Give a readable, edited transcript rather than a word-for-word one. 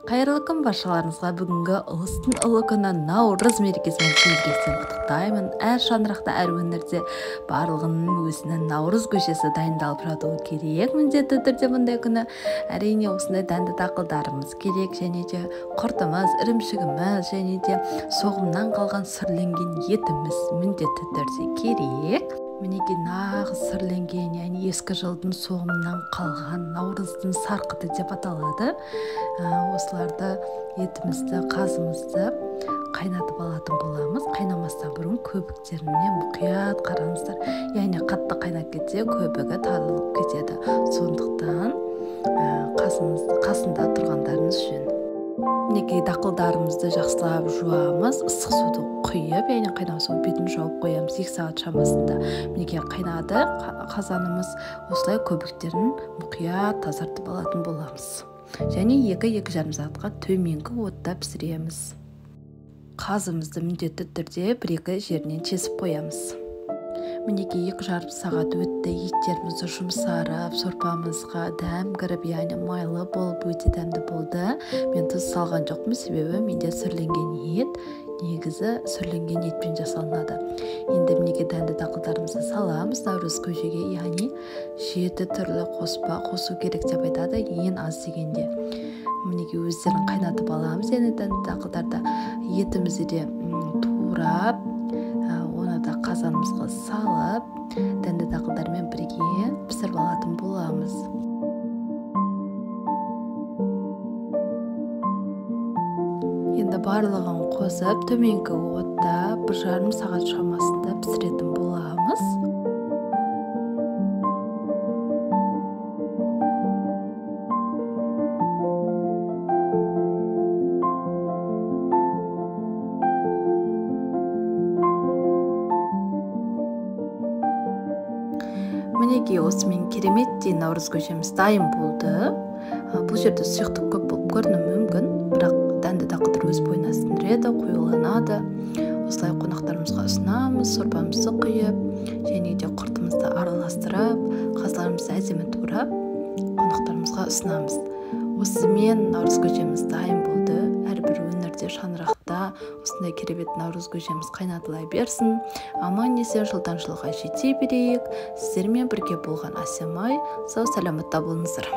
Кайырлы күн баршаларыңызға. Бүгінгі ұлыстың ұлы күні Наурыз мерекесімен сіздерге құттықтаймын. Әр шаңырақта, әр өңірде барлығының өзінің Наурыз көшесі дайындалып жатуы керек. Міндетті түрде бұндай күні әрине осындай дәнді дақылдарымыз керек, және де құртымыз, ірімшігіміз, және де соғымнан қалған сүрленген етіміз міндетті түрде керек. Мінекей нағыз сүрленген, яғни ескі жылдың соғымынан қалған наурыздың сарқыты деп аталады. Осыларды етімізді, қазымызды қайнатып алатын боламыз. Қайнамастан бұрын көбіктеріне мұқият қараңыздар. Яғни қатты қайнап кетсе көбігі тарылып кетеді. Сондықтан қасында тұрғандарыңыз жөн. Мінекей дақылдарымызды жақсылап жуамыз, ыстық суды құйып, яғни қайнаған соң бетін жауып қоямыз 2 сағат шамасында. Мінекей қайнады қазанымыз, осылай көбіктерін мұқият тазартып алатын боламыз. Және 2-2,5 сағатқа төменгі отта пісіреміз. Қазымызды міндетті түрде 1-2 жерінен чесіп қоямыз. Мінекей 2,5 сағат өтті, еттерімізді жұмсарып, сорпамызға дәм кіріп, яғни майлы болып, өте дәмді болды. Мен тұз салған жоқпын, себебі менде сүрленген ет, негізі сүрленген етпен жасалынады. Енді мінекей дәнді дақылдарымызды саламыз наурыз көжеге, яғни 7 түрлі қосу керек деп айтады, ең аз дегенде. Мінекей өздерін қайнатып аламыз, енді дәнді дақылдарда етімізді де турап, оны да қазанымызға салып, дәнді дақылдармен бірге пісіріп алатын боламыз. Енді барлығын қосып, төменгі отта 1,5 сағат шамасында пісіретін боламыз. Мінекей осымен кереметтей наурыз көжеміз дайын болды. Бұл жерде сұйықтық көп болып көрінуі мүмкін, бірақ дәнді дақылдар өз бойына сіңіреді, қоюланады. Осылай қонақтарымызға ұсынамыз, сорпамызды құйып, және де құртымызды араластырып, қазыларымызды әдемі турап, қонақтарымызға ұсынамыз. Осымен наурыз көжеміз дайын болды. Әрбір өңірде, шаңырақта осындай керемет наурыз көжеміз қайнатыла берсін. Аман есен жылдан жылға жете берейік. Сіздермен бірге болған Асемай. Сау саламатта болыңыздар.